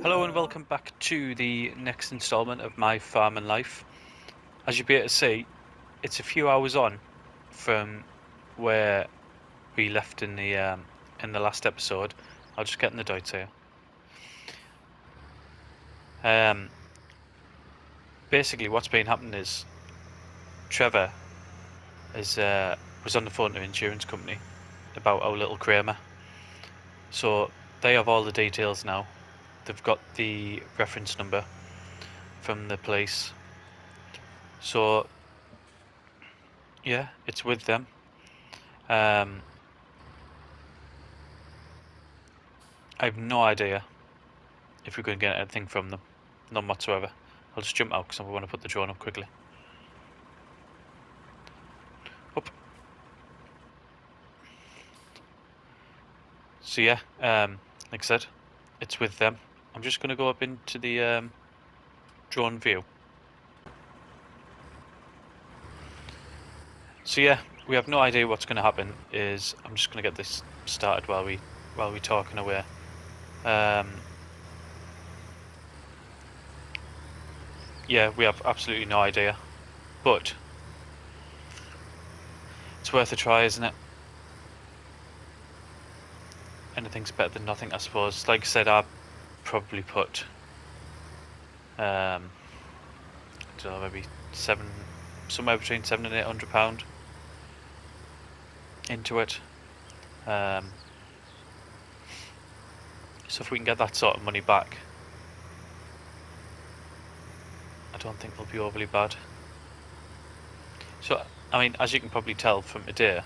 Hello and welcome back to the next installment of my farming life. As you'll be able to see, it's a few hours on from where we left in the last episode. I'll just get in the dots here. Basically, what's been happening is Trevor was on the phone to an insurance company about our little Kramer. So they have all the details now. They've got the reference number from the police. So yeah, it's with them. I have no idea if we're going to get anything from them. None whatsoever. I'll just jump out because I want to put the drone up quickly. Up. So yeah, like I said, it's with them. I'm just going to go up into the drone view. So yeah, we have no idea what's going to happen. I'm just going to get this started while we talking away. Yeah, we have absolutely no idea, but it's worth a try, isn't it? Anything's better than nothing, I suppose. Like I said, I'd probably put I don't know, maybe somewhere between £700 and £800 into it. So if we can get that sort of money back, I don't think it'll be overly bad. So, I mean, as you can probably tell from today,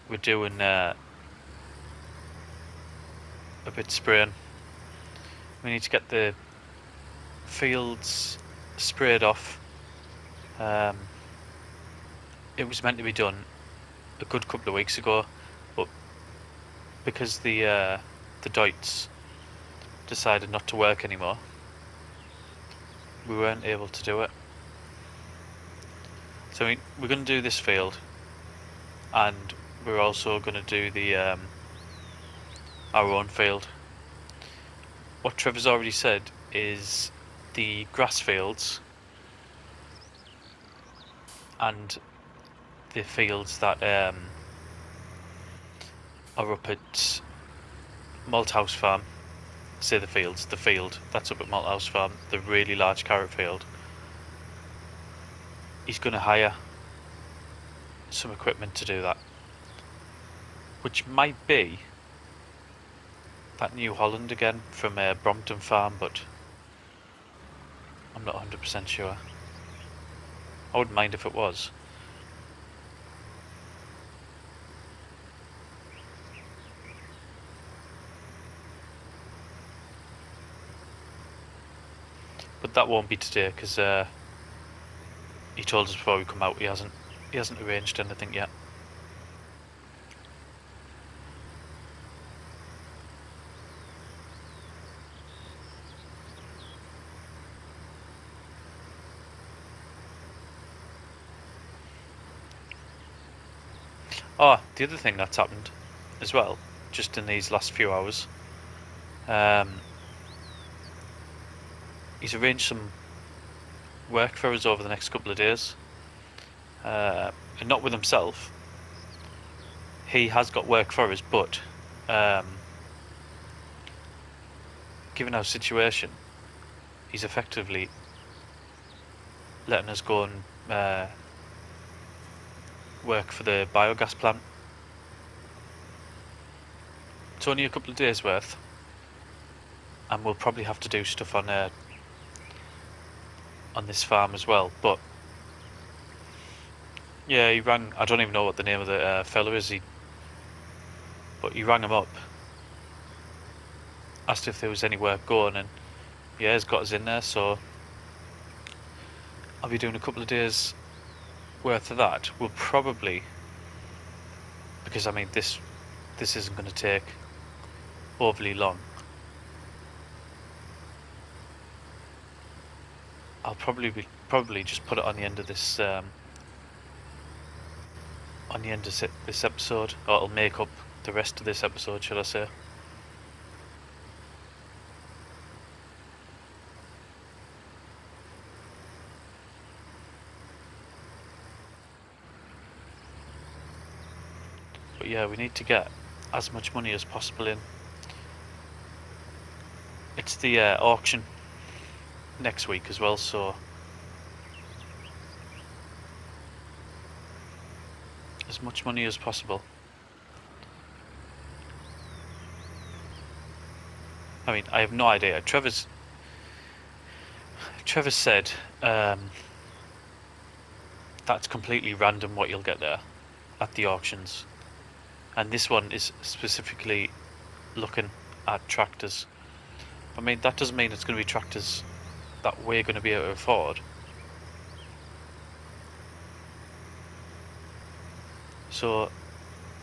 we're doing a bit spraying. We need to get the fields sprayed off. It was meant to be done a good couple of weeks ago, but because the Deutz decided not to work anymore, we weren't able to do it. So we're going to do this field, and we're also going to do the our own field. What Trevor's already said is the grass fields and the fields that are up at Malthouse Farm. Say the field that's up at Malthouse Farm, the really large carrot field. He's going to hire some equipment to do that, which might be that New Holland again from Brompton Farm, but I'm not 100% sure. I wouldn't mind if it was. But that won't be today because he told us before we come out he hasn't arranged anything yet. Oh, the other thing that's happened as well, just in these last few hours, he's arranged some work for us over the next couple of days, and not with himself. He has got work for us, but given our situation, he's effectively letting us go and work for the biogas plant. It's only a couple of days worth, and we'll probably have to do stuff on this farm as well. But yeah, he rang. I don't even know what the name of the fella is. But he rang him up, asked if there was any work going, and yeah, he's got us in there. So I'll be doing a couple of days worth of that. We'll probably, because I mean this isn't going to take overly long. I'll probably just put it on the end of this this episode, or it'll make up the rest of this episode, should I say? But yeah, we need to get as much money as possible in. It's the auction next week as well, so as much money as possible. I mean, I have no idea. Trevor's said that's completely random what you'll get there at the auctions, and this one is specifically looking at tractors. I mean, that doesn't mean it's going to be tractors that we're going to be able to afford. So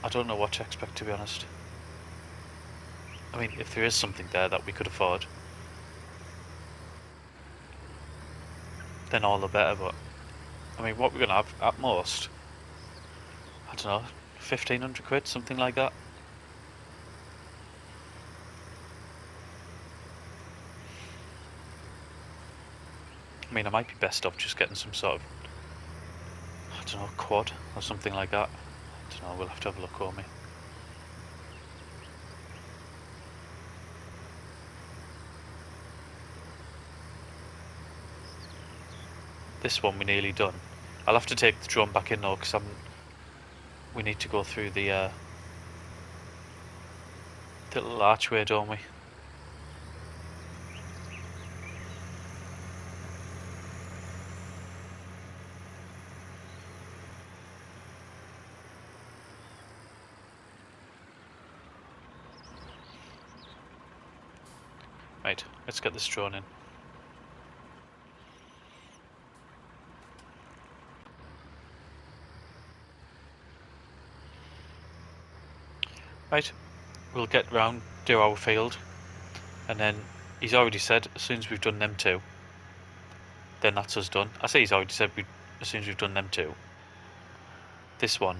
I don't know what to expect, to be honest. I mean, if there is something there that we could afford, then all the better, but I mean, what we're going to have at most, I don't know, 1,500 quid, something like that. I mean, I might be best off just getting some sort of, I don't know, quad or something like that. I don't know, we'll have to have a look, won't we? This one we're nearly done. I'll have to take the drone back in though, because we need to go through the little archway, don't we? Right, let's get this drone in. Right, we'll get round, do our field, and then he's already said as soon as we've done them two, then that's us done. I say he's already said as soon as we've done them two. This one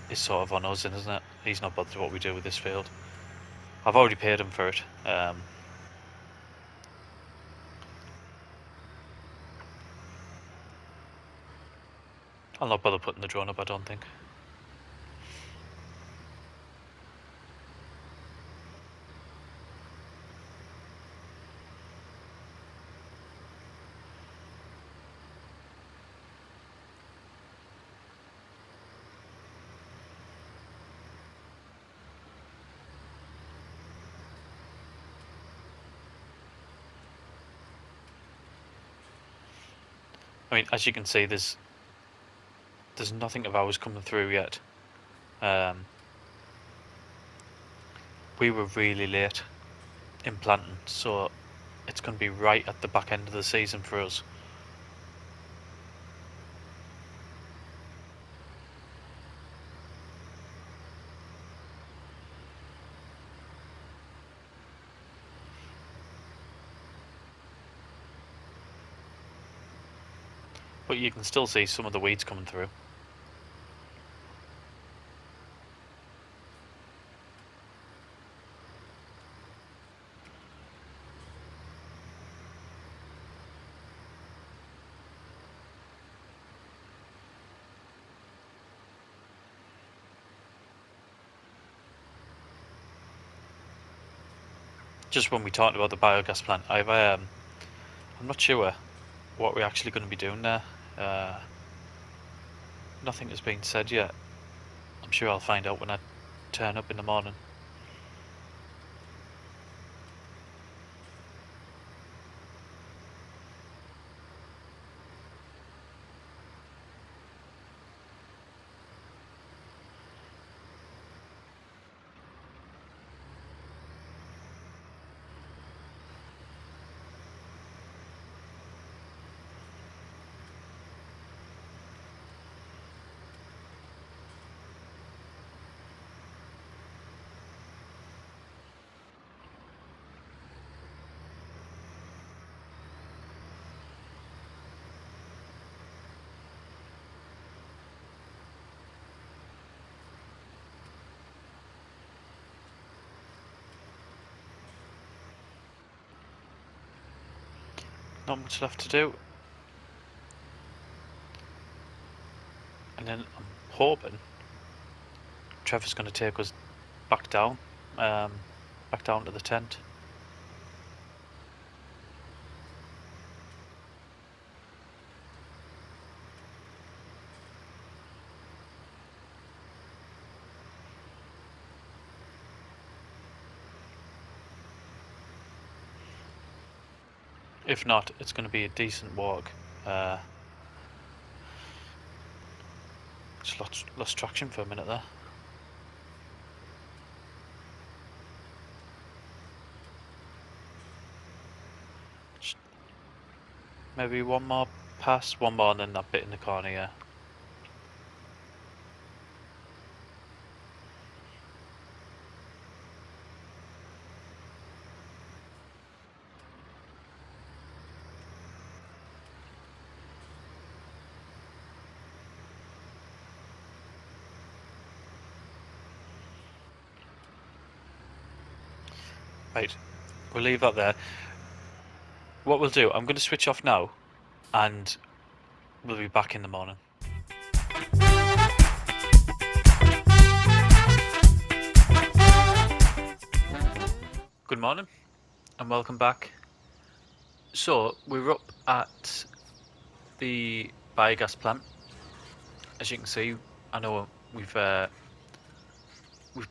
is sort of on us, isn't it? He's not bothered what we do with this field. I've already paid him for it. I'll not bother putting the drone up, I don't think. I mean, as you can see, there's nothing of ours coming through yet. We were really late in planting, so it's going to be right at the back end of the season for us. But you can still see some of the weeds coming through. Just when we talked about the biogas plant, I'm not sure what we're actually going to be doing there. Nothing has been said yet. I'm sure I'll find out when I turn up in the morning. Not much left to do. And then I'm hoping Trevor's going to take us back down to the tent. If not, it's going to be a decent walk. Just lost traction for a minute there. Just maybe one more pass, one more, and then that bit in the corner, yeah. Right, we'll leave that there. What we'll do, I'm going to switch off now, and we'll be back in the morning. Good morning, and welcome back. So, we're up at the biogas plant. As you can see, I know we've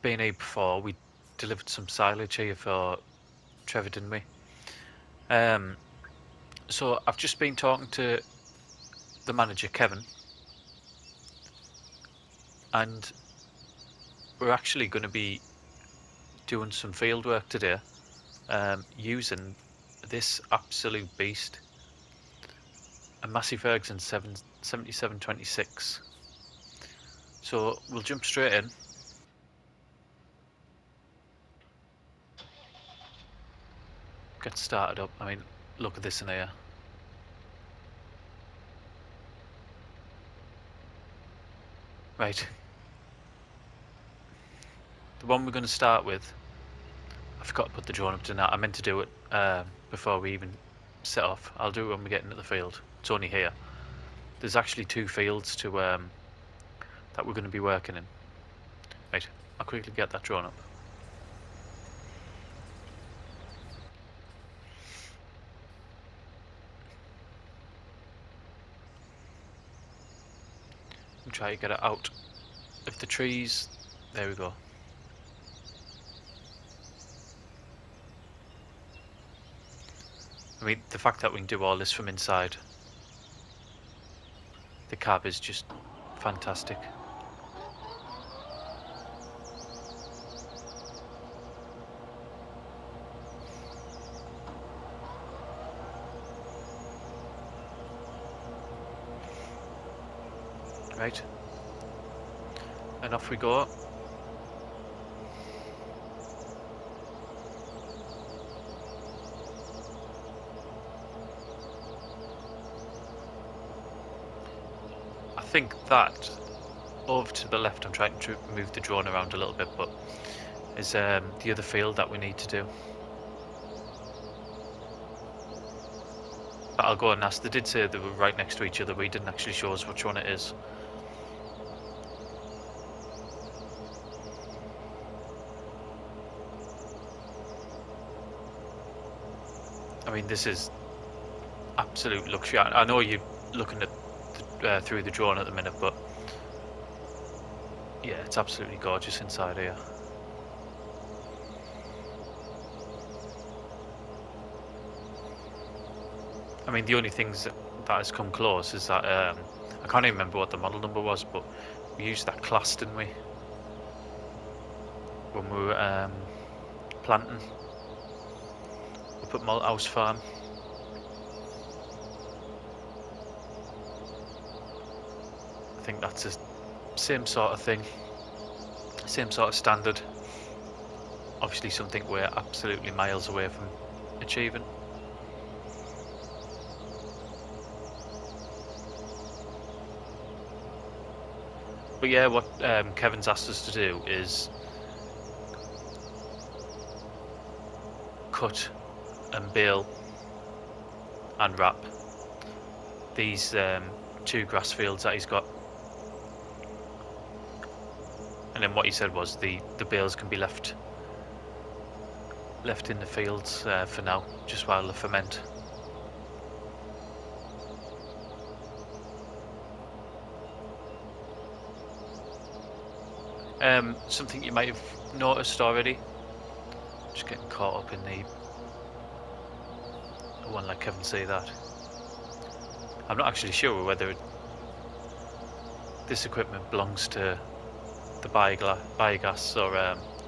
been here before. We delivered some silage here for Trevor, didn't we? So I've just been talking to the manager, Kevin, and we're actually going to be doing some field work today, using this absolute beast, a Massey Ferguson 7726. So we'll jump straight in. Get started up. I mean, look at this in here. Right. The one we're going to start with, I forgot to put the drone up to now. I meant to do it before we even set off. I'll do it when we get into the field. It's only here. There's actually 2 fields to that we're going to be working in. Right, I'll quickly get that drone up. And try to get it out of the trees. There we go. I mean, the fact that we can do all this from inside the cab is just fantastic. Right, and off we go. I think that over to the left, I'm trying to move the drone around a little bit, but is the other field that we need to do. But I'll go and ask. They did say they were right next to each other, but he didn't actually show us which one it is. I mean, this is absolute luxury. I know you're looking at through the drone at the minute, but yeah, it's absolutely gorgeous inside here. I mean, the only things that has come close is that I can't even remember what the model number was, but we used that class, didn't we, when we were planting up at Malthouse Farm. I think that's the same sort of thing, same sort of standard. Obviously something we're absolutely miles away from achieving. But yeah, what Kevin's asked us to do is cut and bale and wrap these 2 grass fields that he's got, And then what he said was the bales can be left in the fields for now, just while they ferment. Something you might have noticed already, just getting caught up in the one like Kevin say that. I'm not actually sure whether this equipment belongs to the biogas or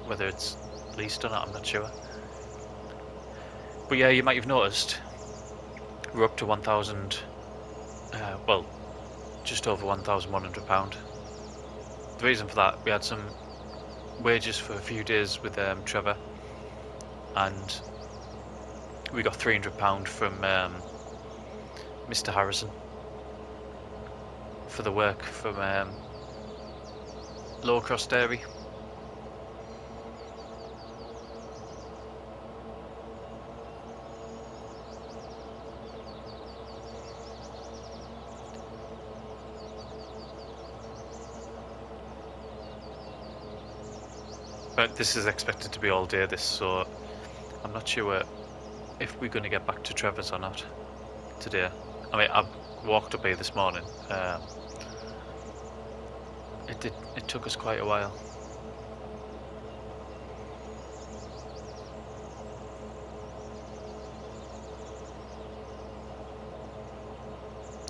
whether it's leased or not, I'm not sure. But yeah, you might have noticed we're up to 1,000, well, just over £1,100. The reason for that, we had some wages for a few days with Trevor, and we got £300 from Mr. Harrison for the work from Low Cross Dairy. But this is expected to be all day this, so I'm not sure if we're going to get back to Trevor's or not today. I mean, I walked up here this morning. It took us quite a while.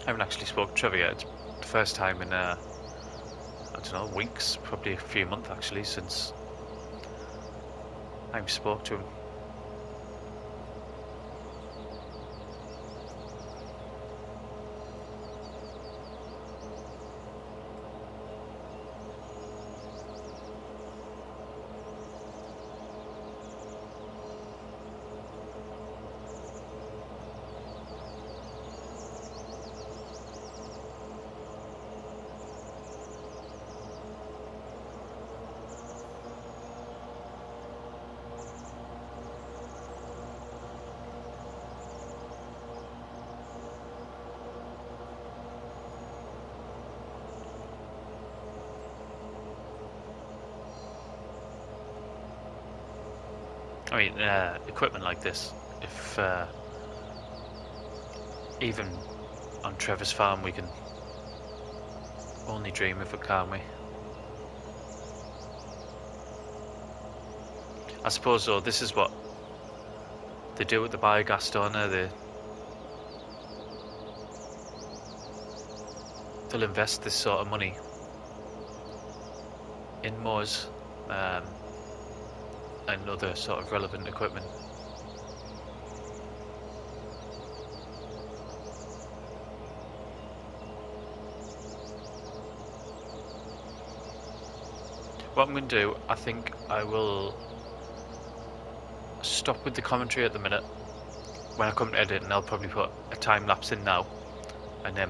I haven't actually spoken to Trevor yet. It's the first time in I don't know, weeks, probably a few months actually, since I spoke to him. I mean, equipment like this, if even on Trevor's farm, we can only dream of it, can't we? I suppose though, this is what they do with the biogas, don't they? They'll invest this sort of money in mowers and other sort of relevant equipment. What I'm going to do, I think I will stop with the commentary at the minute. When I come to edit, and I'll probably put a time lapse in now, and then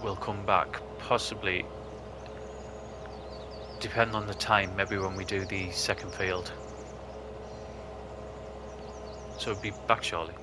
we'll come back, possibly, depending on the time, maybe when we do the second field. So we'll be back shortly.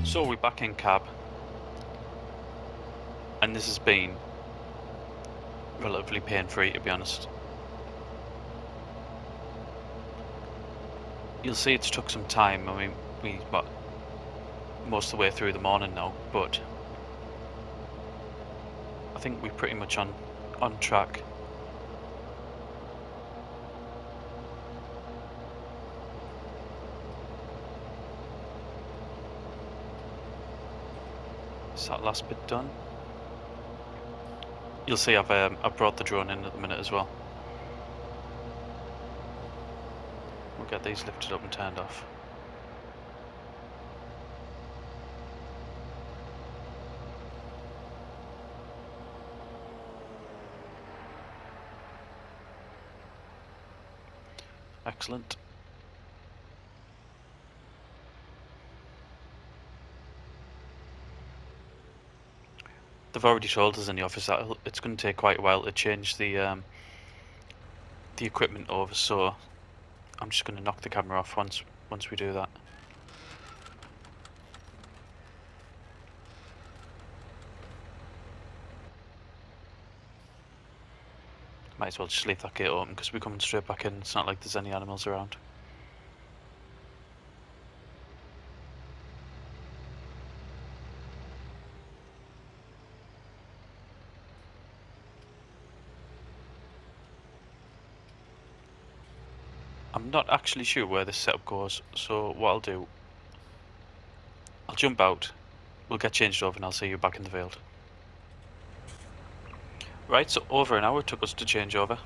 So we're back in cab, and this has been relatively pain-free, to be honest. You'll see it's took some time. I mean, we got most of the way through the morning now, but I think we're pretty much on track. Is that last bit done? You'll see I've brought the drone in at the minute as well. We'll get these lifted up and turned off. Excellent. They've already told us in the office that it's going to take quite a while to change the equipment over, so I'm just going to knock the camera off once we do that. Might as well just leave that gate open because we're coming straight back in. It's not like there's any animals around. I'm not actually sure where this setup goes, so what I'll do, I'll jump out, we'll get changed over and I'll see you back in the field. Right, so over an hour it took us to change over.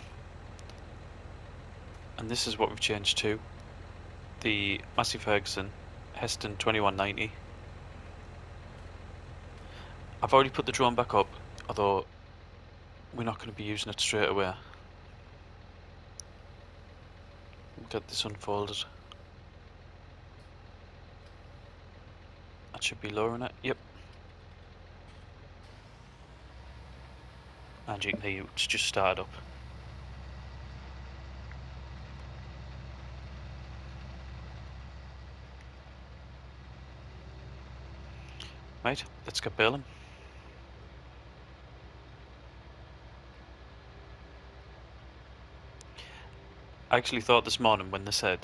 And this is what we've changed to. The Massey Ferguson Heston 2190. I've already put the drone back up, although we're not going to be using it straight away. We'll get this unfolded. That should be lowering it, yep. And you can hear it's just started up. Right, let's get bailing. I actually thought this morning when they said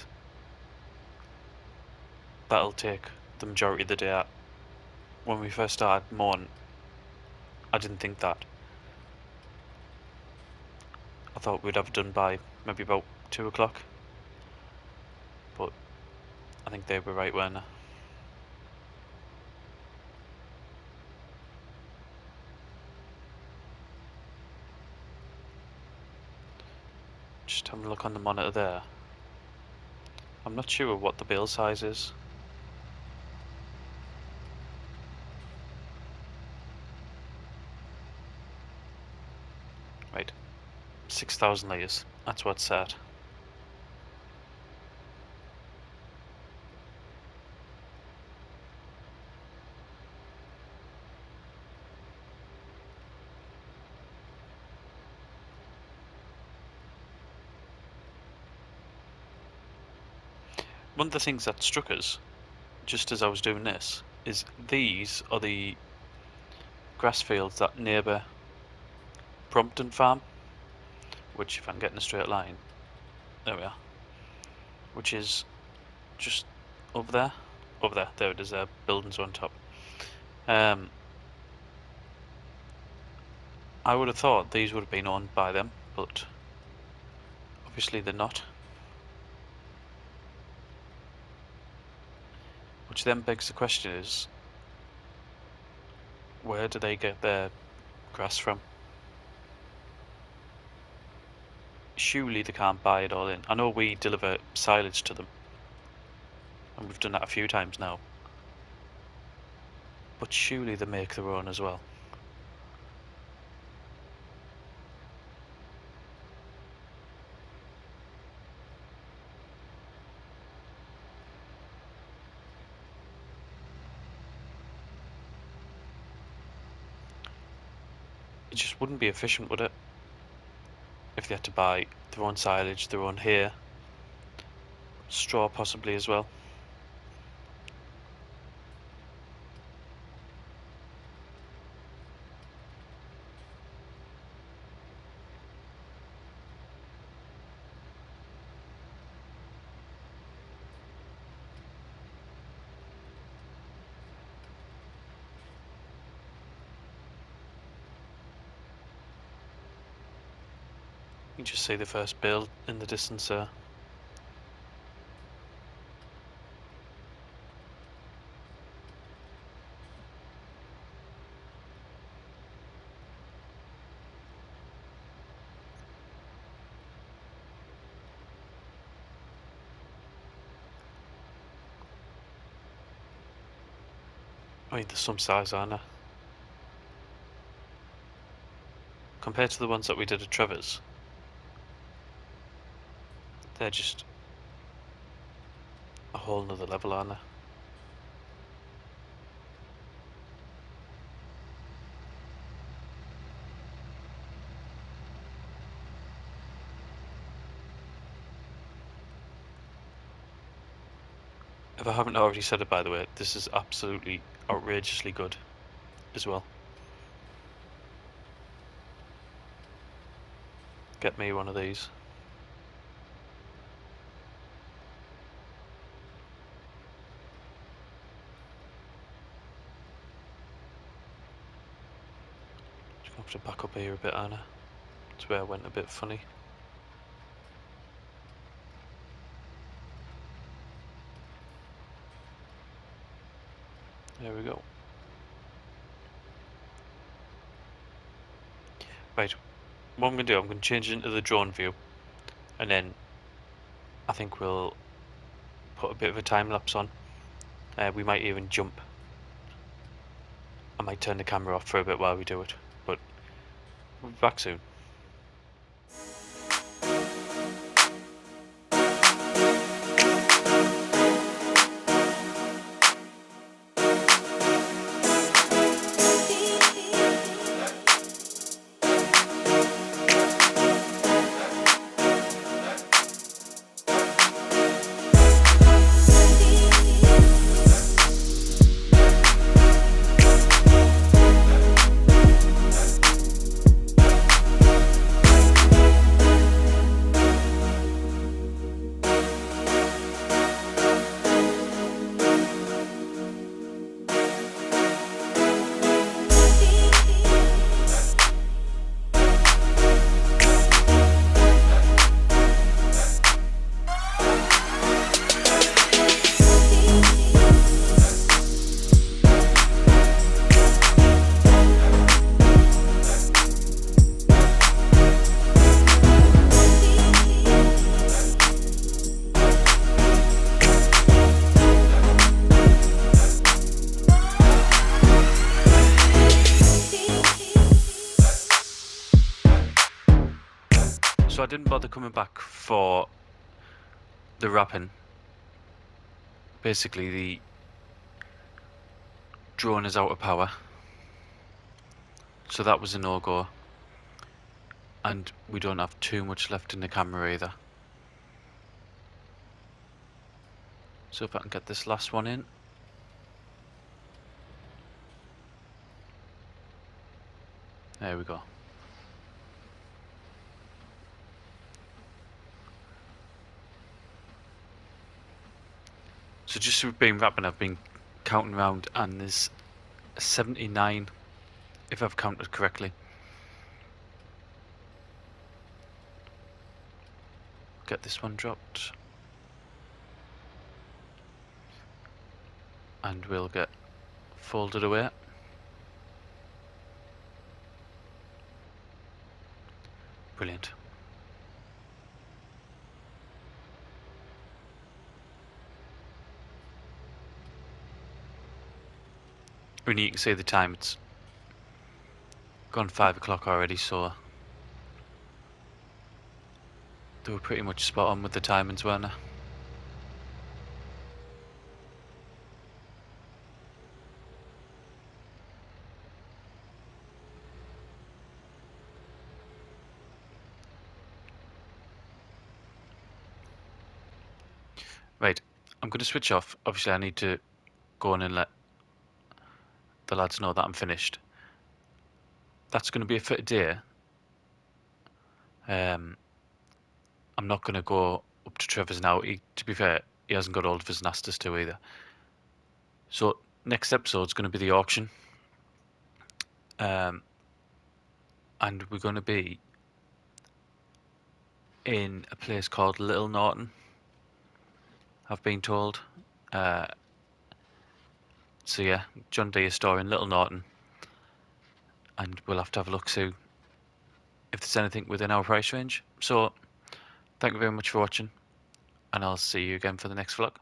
that'll take the majority of the day, when we first started mowing, I didn't think that. I thought we'd have it done by maybe about 2 o'clock. But I think they were right, weren't they? Just having a look on the monitor there. I'm not sure what the bale size is. Right, 6,000 litres, that's what's set. One of the things that struck us, just as I was doing this, is these are the grass fields that neighbour Brompton Farm, which, if I can get in a straight line, there we are, which is just over there, there it is, buildings on top. I would have thought these would have been owned by them, but obviously they're not. Which then begs the question is, where do they get their grass from? Surely they can't buy it all in. I know we deliver silage to them, and we've done that a few times now, but surely they make their own as well. It just wouldn't be efficient, would it? If they had to buy their own silage, their own hay, straw possibly as well. You can just see the first bale in the distance there. I mean, there's some size, aren't there? Compared to the ones that we did at Trevor's, they're just a whole nother level, aren't they? If I haven't already said it, by the way, this is absolutely outrageously good as well. Get me one of these. Just gonna have to back up here a bit, Anna. That's where I went a bit funny. There we go. Right, what I'm going to do, I'm going to change it into the drone view, and then I think we'll put a bit of a time lapse on. We might even jump. I might turn the camera off for a bit while we do it, but we'll be back soon. So I didn't bother coming back for the wrapping. Basically, the drone is out of power, so that was a no-go, and we don't have too much left in the camera either. So if I can get this last one in. There we go. So just with being wrapping, I've been counting around, and there's 79, if I've counted correctly. Get this one dropped, and we'll get folded away. Brilliant. When you can see the time, it's gone 5 o'clock already, so they were pretty much spot on with the timings, weren't they? Right, I'm going to switch off. Obviously, I need to go in and let the lads know that I'm finished. That's going to be it for today. I'm not going to go up to Trevor's now. To be fair, he hasn't got all of his Nastas to either. So next episode's going to be the auction. And we're going to be in a place called Little Norton, I've been told. So yeah, John Deere store in Little Norton, and we'll have to have a look, see if there's anything within our price range. So thank you very much for watching, and I'll see you again for the next vlog.